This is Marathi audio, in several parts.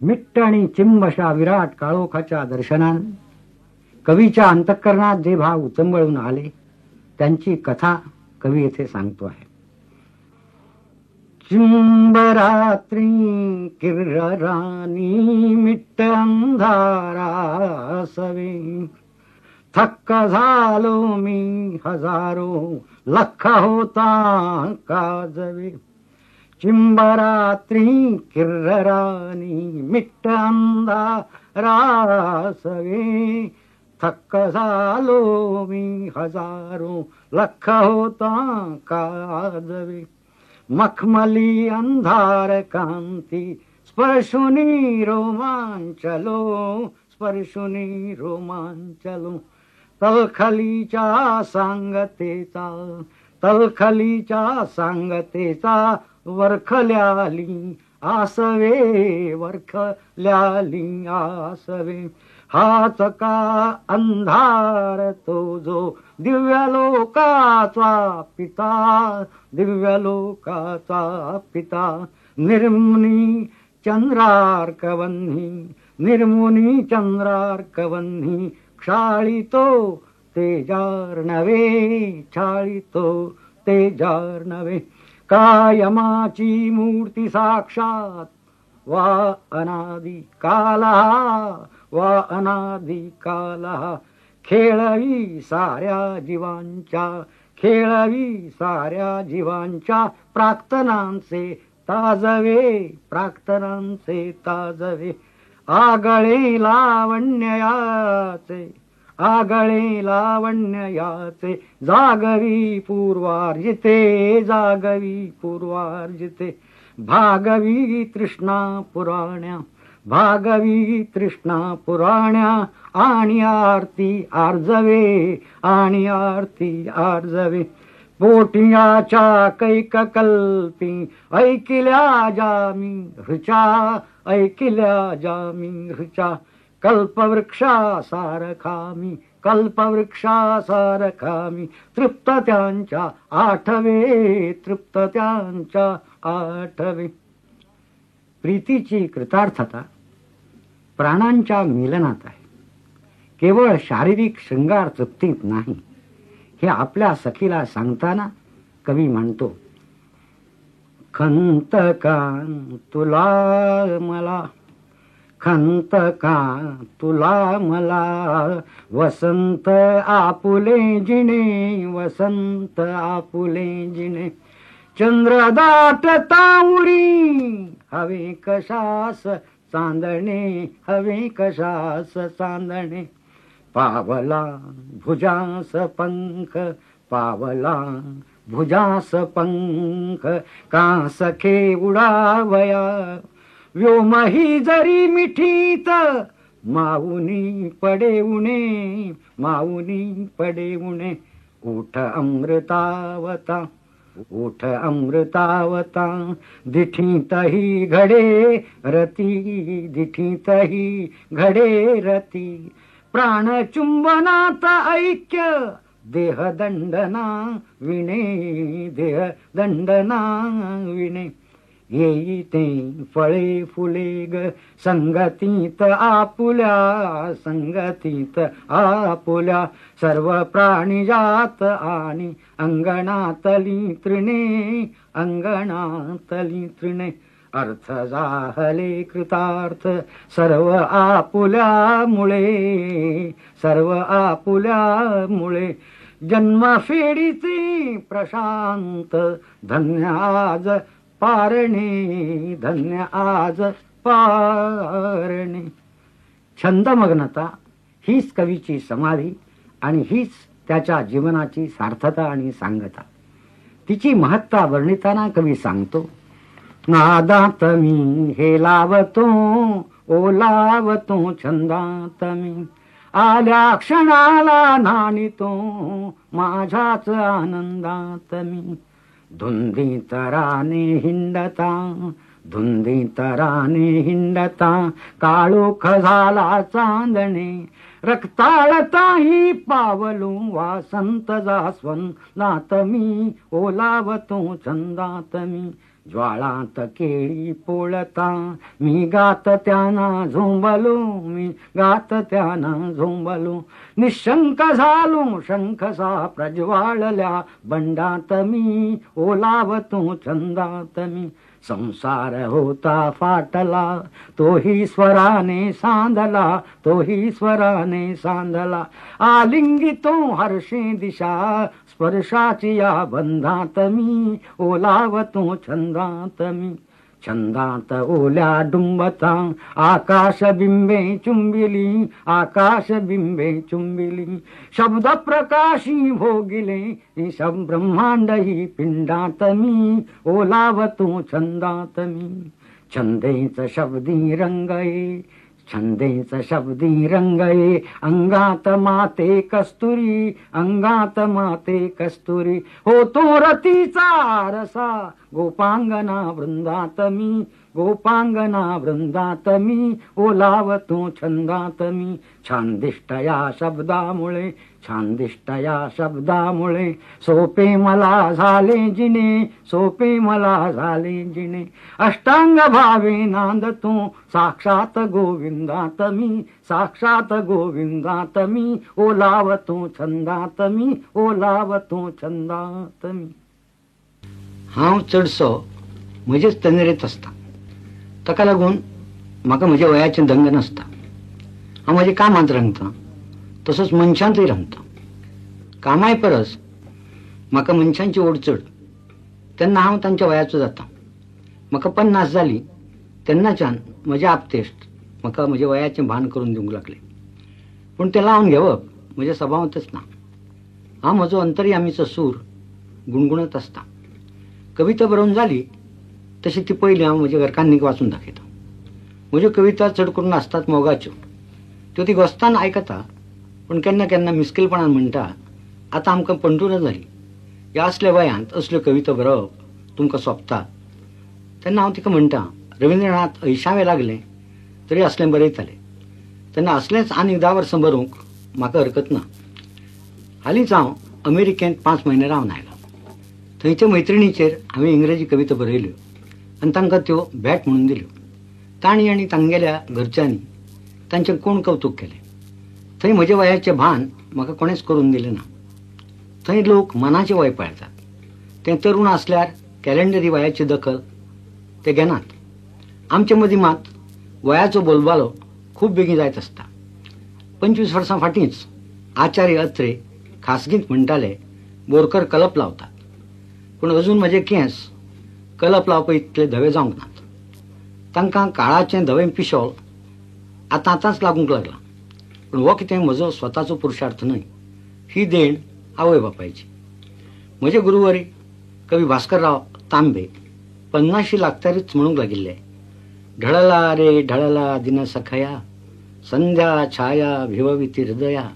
मिट्ट आणि चिंब अशा विराट काळोखाच्या दर्शनान कवीच्या अंतःकरणात जे भाव उचंबळून आले त्यांची कथा कवी येथे सांगतो आहे. चिंबरात्री किर्ररानी मिट्ट अंधारा सवे, थक्क झालो मी हजारो लख होता काजवे. चिंबरात्री किर्ररानी मिट्ट अंधारा सवे, थक्क झालो मी हजारो लख होता काजवे. मखमली अंधार कांती स्पर्शुनी रोमांचलो, स्पर्शुनी रोमांचलो. तलखलीच्या सांगतेचा, तलखलीच्या सांगतेचा वरखल्याली आसवे, वरखल्याली आसवे. हाच का अंधार तो जो दिव्य लोकाचा पिता, दिव्य लोकाचा पिता. निर्मुनी चंद्रार्कवन्ही, निर्मुनी चंद्रार्कवन्ही क्षाळितो तेजार्णवे, क्षाळितो तेजार्णवे. कायमाची मूर्ती साक्षात वा अनादि कालहा, वा अनादि कालहा. खेळवी साऱ्या जीवांच्या, खेळवी साऱ्या जीवांच्या प्राक्तनांचे ताजवे, प्राक्तनांचे ताजवे. आगळे लावण्ययाचे, आगळे लावण्ययाचे जागवी पूर्वार्जिते, जागवी पूर्वार्जिते. भागवी तृष्णा पुराण्या, भागवी तृष्णा पुराण्या. आणि आरती आर्जवे, आणि आरती आर्जवे. पोटियाच्या कैककल्पी ऐकिल्या जामी ऋचा, ऐकिल्या जामी ऋचा. कल्पवृक्षा सारखामी, कल्पवृक्षा सारखामी. तृप्त त्यांच्या आठवे, तृप्त त्यांच्या आठवे. प्रीतीची कृतार्थता प्राणांच्या मिलनात आहे. केवळ शारीरिक शृंगार तृप्तीत नाही. हे आपल्या सखीला सांगताना कवी म्हणतो, खंत का तुला मला, खंत का तुला मला. वसंत आपुले जिणे, वसंत आपुले जिणे. चंद्र दाटता उरी हवे कशास चांदणे, हवे कशास चांदणे. पावला भुजास पंख, पावला भुजास पंख. का सखे उडावया व्योमही जरी मिठीत. माऊनी पडे उणे, माऊनी पडे उणे. उठ अमृतावता, उठ अमृतावता. दिठीतही घडे रती, दिठीतही घडे रती. प्राणचुंबनात ऐक्य देहदंडना विणे, देहदंडना विणे. येई ते फळे फुले ग संगतीत आपुल्या, संगतीत आपुल्या. सर्व प्राणी जात आणि अंगणातली तृणे, अंगणातली तृणे. अर्थ जाहले कृतार्थ सर्व आपुल्या मुळे, सर्व आपुल्या मुळे. जन्मफेडीचे प्रशांत धन्य आज पारणे, धन्य आज पारणे. छंदमग्नता हीच कवीची समाधी आणि हीच त्याच्या जीवनाची सार्थता आणि सांगता. तिची महत्ता वर्णिताना कवी सांगतो, नादात मी हे लावतो, ओलावतो छंदात मी. आल्या क्षणाला नाणितो माझ्याच आनंदात मी. धुंदी तराने हिंडता, धुंदी तराने हिंडता. काळोख झाला चांदणे रक्ताळताही पावलो. वासंत जास्वंदात मी ओलावतो छंदात मी. ज्वाळात केळी पोळता मी गात त्यांना झोंबलो, मी गात त्यांना झोंबलो. निशंक झालो शंखसा प्रज्वाळल्या बंडात मी, ओलावतो छंदात मी. संसार होता फाटला तोही स्वराने सांधला, तोही स्वराने सांधला. आलिंगितो हर्षे दिशा स्पर्शाची या बंधात मी, ओलावतो छंदात मी. छंदात ओल्या डुंबता आकाश बिंबे चुंबिली, आकाश बिंबे चुंबिली. शब्द प्रकाशी भोगिले सब ब्रह्मांड ही पिंडात मी, ओलावतो छंदात मी. छंदेच शब्दी रंगये, छंदेच शब्दी रंगये अंगात माते कस्तुरी, अंगात माते कस्तुरी. होतो रतीचा रसा गोपांगना वृंदात मी, गोपांगना वृंदात मी, ओलावतो छंदात मी. छानदिष्ट या शब्दामुळे, छानदिष्ट या शब्दामुळे सोपे मला झाले जिने, सोपे मला झाले जिने. अष्टांग भावे नांदतो साक्षात गोविंदात मी, साक्षात गोविंदात मी, ओलावतो छंदात मी, ओलावतो छंदात मी. हांव चडसो म्हजेच तंद्रेत आसता, ताका लागून म्हाका म्हज्या वयाचें दंग नासता. हांव म्हजें कामांत रंगतां, तसोच मनशांतूय रंगतां. कामाय परस म्हाका मनशांची ओड चड. तेन्ना हांव तांच्या वयाचो जाता. म्हाका 50 जाली तेन्नाच्यान म्हजे आपतेश्ट म्हाका म्हज्या वयाचें भान करून दिवंक लागले. पूण तें लावन घेवप म्हज्या स्वभावांतच ना. हांव म्हजो अंतर्यामीचो सूर गुणगुणत आसता. कविता बरोवन जाली तशी ती पयली हांव म्हज्या घरकान्नीक वाचून दाखयतां. म्हज्यो कविता चड करून आसतात मोगाच्यो. त्यो ती घोस्तान आयकता, पूण केन्ना केन्ना मिस्किलपणान म्हणटा, आतां आमकां पंटूर जाली, ह्या असल्या वयांत असल्यो कविता बरोवप तुमकां सोबता. तेन्ना हांव तिका म्हणटां, रविंद्रनाथ 80वें लागलें तरी असलें बरयतालें. तेन्ना असलेंच आनीक 10 वर्सां बरोवंक म्हाका हरकत ना. हालींच हांव अमेरिकेंत 5 म्हयने रावन आयलो. थंयच्या मैत्रिणीचेर हांवें इंग्रजी कविता बरयल्यो आनी तांकां त्यो भेट म्हणून दिल्यो. तांणी आनी तांगेल्या घरच्यांनी तांचें कोण कौतूक केलें. थंय म्हज्या वयाचें भान म्हाका कोणेंच करून दिलें ना. थंय लोक मनाचें वय पळयतात. तें तरूण आसल्यार कॅलेंडरी वयाची दखल ते घेनात. आमचे मदीं मात वयाचो बोलबालो खूब बेगीन जायत आसता. 25 वर्सां फाटींच आचार्य अत्रे खासगीत म्हणटाले, बोरकर कलप लावतात, पूण अजून म्हजे केंस कलप लावपा इतले धवे जावंक नात. तांकां काळाचें धवें पिशॉल आतांच लागूंक लागलां. पूण हो कितें म्हजो स्वताचो पुरुशार्थ न्हय. ही देण आवय बापायची. म्हजे गुरुवरी कवी भास्करराव तांबे 50शी लागतारीच म्हणूंक लागिल्ले, ढळला रे ढळला दिन सखया, संध्या छाया भिवविती हृदया,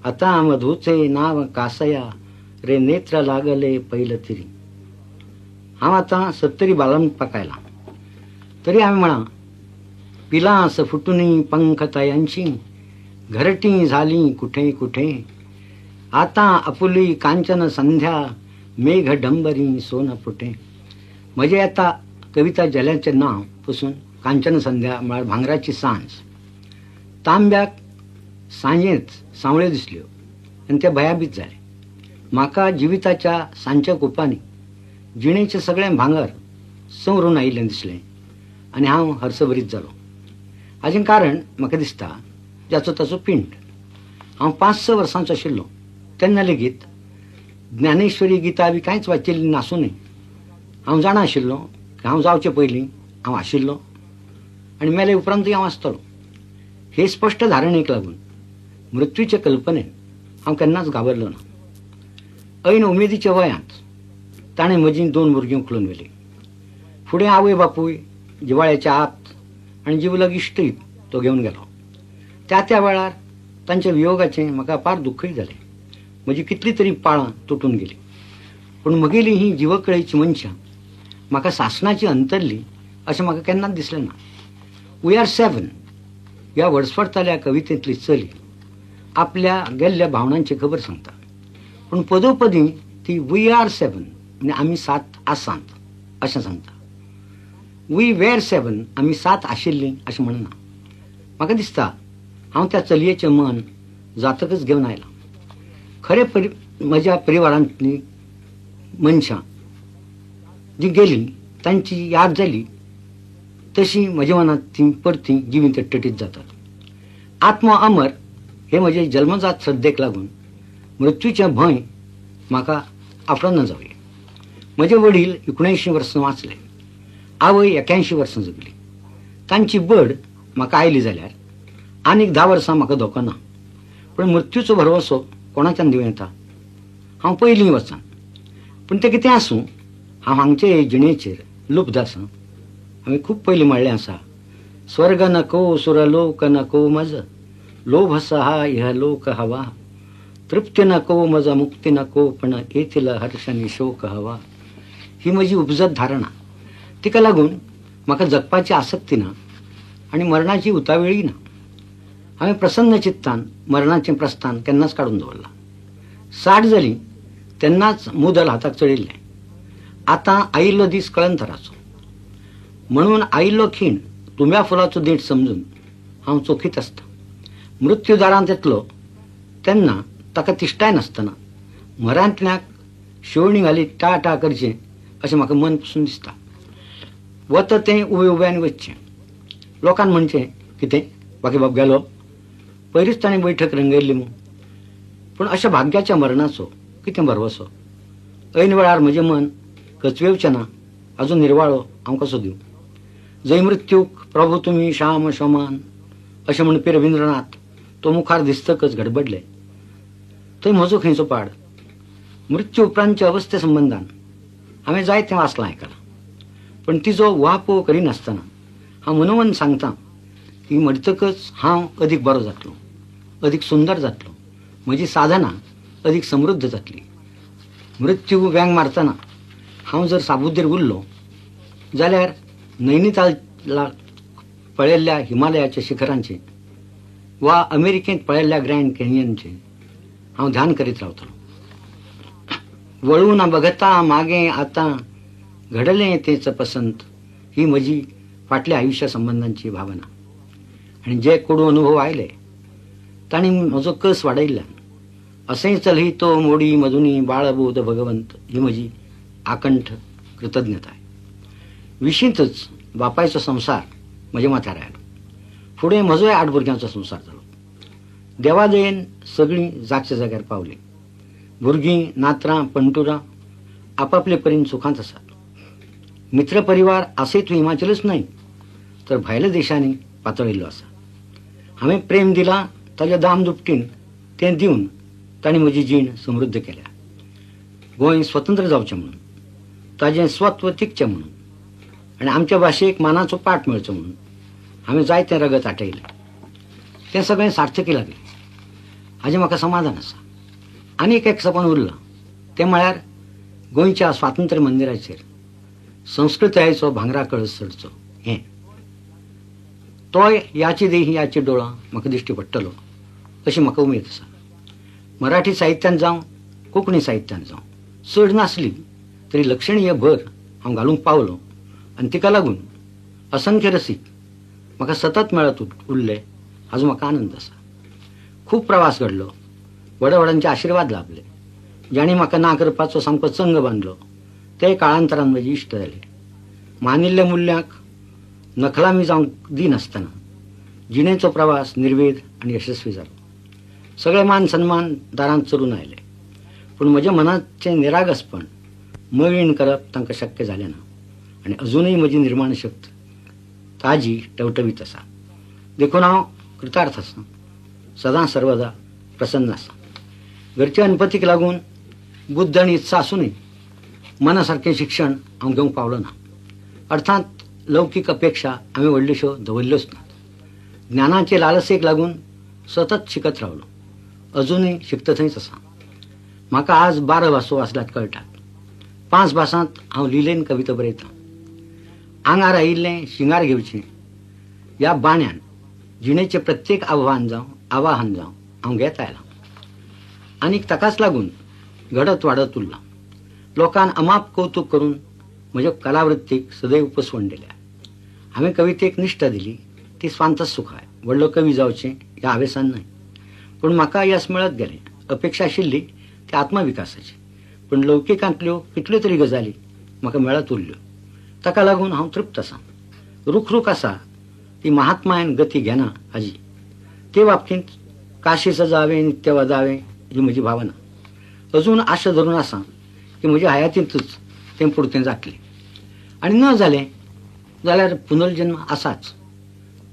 आता मधूचे नाव कासया, रे नेत्र लागले पैल तिरी. हांव आतां 70 बालंपाक आयलां. तरी हांवें म्हणा, पिलांस फुटुनी पंख तयांची, घरटी झाली कुठे कुठे, आता आपुली कांचन संध्या, मेघ डंबरी सोन फुटे. म्हजे आतां कविता जल्याचें नांव पसून कांचन संध्या म्हळ्यार भांगराची सांज. तांब्याक सांजेच सावळ्यो दिसल्यो आनी ते भयाबीत जाले. म्हाका जिविताच्या सांच्या कोपांनी जिणेचें सगळें भांगर संवरून आयिल्लें दिसलें आनी हांव हर्सभरीत जालो. हाचें कारण म्हाका दिसता जाचो ताचो पिंड. हांव 5-6 वर्सांचो आशिल्लो तेन्ना लेगीत ज्ञानेश्वरी गिता बी कांयच वाचिल्ली नासूनय हांव जाणा आशिल्लो की हांव जावचे पयलीं हांव आशिल्लो आनी मेले उपरांतूय हांव आसतलो. हे स्पश्ट धारणेक लागून मृत्यूचे कल्पनेन हांव केन्नाच घाबरलो ना. ऐन उमेदीच्या वयांत ताणें म्हजीं 2 भुरगीं उखलून व्हेलीं. फुडें आवय बापूय, जिवाळ्याचे आप्त आनी जिवलग इश्टय तो घेवन गेलो. त्या वेळार तांच्या वियोगाचें म्हाका अपार दुख्खय जालें. म्हजी कितली तरी पाळां तुटून गेलीं. पूण म्हगेलीं ही जिवकळेची मनशां म्हाका सासणाची अंतरली अशें म्हाका केन्नाच दिसलें ना. वी आर 7 ह्या वडसपडताल्या कवितेंतली चली आपल्या गेल्ल्या भावनांची खबर सांगता. पूण पदोपदी ती वी आर 7 म्हणजे आमी 7 आसात अशें सांगता. वी वेर 7 आमी 7 आशिल्लीं अशें म्हणना. म्हाका दिसता हांव त्या चलयेचें मन जातकच घेवन आयलां. खरें म्हज्या परिवारांतलीं मनशां जीं गेलीं तांची याद जाली तशी म्हज्या मनांत तीं परतीं जिवीत टटीत जातात. आत्मा अमर हे म्हजे जल्मजात श्रद्धेक लागून मृत्यूचें भंय म्हाका आपणना जावंये. म्हजे वडील 79 वर्सां वाचले. आवय 81 वर्सां जगली. तांची बड म्हाका आयली जाल्यार आनीक 10 वर्सां म्हाका धोको ना. पूण मृत्यूचो भरवसो कोणाच्यान दिवं येता. हांव पयलीं वचां. पूण तें कितें आसूं हांव हांगचे जिणेचेर लुप्त आसां. हांवें खूब पयलीं म्हणलें आसा, स्वर्ग नको सुरलोक नको मज, लोभ सहा इह लोक हवा, तृप्ती नको मज मुक्ती नको, पण येथील हर्ष आणि शोक हवा. ही म्हजी उपजत धारणा. तिका लागून म्हाका जगपाची आसक्ती ना आनी मरणाची उतावळी ना. हांवें प्रसन्न चित्तान मरणाचें प्रस्थान केन्नाच काडून दवरलां. 60 जालीं तेन्नाच मुदल हाताक चडिल्लें. आतां आयिल्लो दीस कळंतराचो. म्हणून आयिल्लो खीण तुंब्या फुलाचो देठ समजून हांव चोखीत आसतां. मृत्यू दारांत येतलो तेन्ना ताका तिश्टाय नासतना मरांतल्याक शेवणी घालीत टा टा करचें अशें म्हाका मन पसून दिसता. वता तें उबे उब्यान वचचें. लोकांन म्हणचें कितें बाकी बाब गेलो, पयलींच ताणें बैठक रंगयल्ली म्हूण. पूण अशा भाग्याच्या मरणाचो कितें भरवसो. ऐन वेळार म्हजें मन कचवेवचें ना. आजून निर्वाळो हांव कसो दिवं. जय मृत्यूक प्रभू तुमी श्याम शोमान अशें म्हणपी रविंद्रनाथ तो मुखार दिसतकच गडबडले. थंय म्हजो खंयचो पाड. मृत्यू उपरांतच्या अवस्थे संबंदान हांवें जायतें वाचलां आयकलां. पण तिजो वापो करिनासतना हांव मनोमन सांगतां की मरतकच हांव अदीक बरो जातलों, अदीक सुंदर जातलों, म्हजी साधना अदीक समृद्ध जातली. मृत्यू व्यंग मारतना हांव जर साबुद्दीर उरलो जाल्यार नैनिताला पळयल्ल्या हिमालयाच्या शिखरांचें वा अमेरिकेंत पळयल्ल्या ग्रँड कॅनियनचें हांव ध्यान करीत रावतलों. वळून बघता मागे आतां घडलें तेच पसंत ही म्हजी फाटल्या आयुश्या संबंधांची भावना. आनी जे कोडू अनुभव आयले तांणी म्हजो कस वाडयल्ल्यान असें चलही तो मोडी मधुनी बाळबोध भगवंत ही म्हजी आकंठ कृतज्ञताय. विशींतच बापायचो संसार म्हज्या माथ्यार आयलो. फुडें म्हजोय 8 भुरग्यांचो संसार जालो. देवादयेन सगळीं जागच्या जाग्यार पावलीं. भुरगीं नात्रां पंटुरां आपापले परीन सुखांत आसात. मित्र परिवार आसयत हिमाचलच न्हय तर भायल्या देशांनी पातळिल्लो आसा. हांवें प्रेम दिलां ताच्या दाम दुपटीन तें दिवन तांणी म्हजी जीण समृद्ध केल्या. गोंय स्वतंत्र जावचें म्हणून, ताजें स्वत्व तिगचें म्हणून आनी आमच्या भाशेक मानाचो पाठ मेळचो म्हणून हांवें जायतें रगत आटयलें. तें सगळें सार्थकी लागलें. हाजें म्हाका समाधान आसा. आनीक एक सपन उरलां. तें म्हळ्यार गोंयच्या स्वातंत्र्य मंदिराचेर संस्कृतायेचो भांगरा कळस चडचो हें. तोय याची देही याची डोळा म्हाका दिश्टी पडटलो अशी म्हाका उमेद आसा. मराठी साहित्यान जावं कोंकणी साहित्यान जावं चड नासली तरी लक्षणीय भर हांव घालूंक पावलो आनी तिका लागून असंख्य रसीक म्हाका सतत मेळत उरले हाजो म्हाका आनंद आसा. खूब प्रवास घडलो. व्हड्या व्हड्यांचे आशिर्वाद लाभले. जाणी म्हाका ना करपाचो सामको चंग बांदलो ते काळांतरान म्हजे इश्ट जाले. मानिल्ल्या मूल्यांक नखलामी जावंक दिनासतना जिणेचो प्रवास निर्वेद आनी यशस्वी जालो. सगळे मान सन्मान दारांत चलून आयले. पूण म्हज्या मनाचें निरागसपण मळीण करप तांकां शक्य जालें ना. आनी अजुनूय म्हजी निर्माण शक्त ताजी टवटवीत आसा. देखून हांव कृतार्थ आसां. सदां सर्वदा प्रसन्न आसां. घरच्या अनपतीक लागून बुद्ध आनी इत्सा आसूनय मना सारकें शिक्षण हांव घेवंक पावलो ना. अर्थात लौकीक अपेक्षा हांवें व्हडल्योश्यो दवरल्योच नात. ज्ञानाचे लालसेक लागून सतत शिकत रावलो. अजूनय शिकता थंयच आसा. म्हाका आज 12 भासो वाचल्यात कळटात. 5 भासांत हांव लिलेन कविता बरयतां. आंगार आयिल्लें शिंगार घेवचें ह्या बाण्यान जिणेचें प्रत्येक आव्हान जावं हांव घेत आयलां. आनीक ताकाच लागून घडत वाडत उरलां. लोकांन अमाप कौतुक करून म्हज्या कलावृत्तीक सदैव पसवण दिल्या. हांवें कवितेक निश्ठा दिली ती स्वांत सुख आहे. व्हडलो कवी जावचें ह्या हावेसान न्हय. पूण म्हाका यश मेळत गेलें. अपेक्षा आशिल्ली ती आत्मविकासाची. पूण लौकिकांतल्यो कितल्यो तरी गजाली म्हाका मेळत उरल्यो. ताका लागून हांव तृप्त आसां. रुख आसा ती महात्मायन गती घेना हाजी. ते बाबतींत काशी सजावें नित्य वदावें ही म्हजी भावना. अजून आशा धरून आसां की म्हज्या हयातींतूच तें पुरतें जातलें. आनी न जालें जाल्यार पुनर्जन्म आसाच.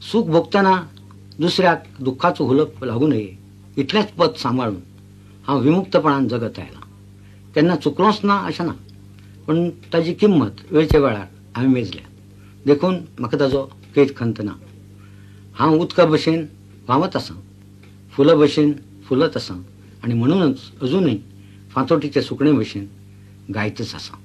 सूख भोगतना दुसऱ्याक दुख्खाचो हुलप लागू नये इतलेंच पद सांबाळून हांव विमुक्तपणान जगत आयलां. केन्ना चुकलोंच ना अशें ना. पूण ताजी किंमत वेळच्या वेळार हांवें मेजल्या. देखून म्हाका ताजो कैत खंत ना. हांव उदका भशेन व्हांवत आसां, फुला भशेन फुलत आसां आनी म्हणूनच अजूनय फांतोटीच्या सुकणे भशेन गायतच आसां.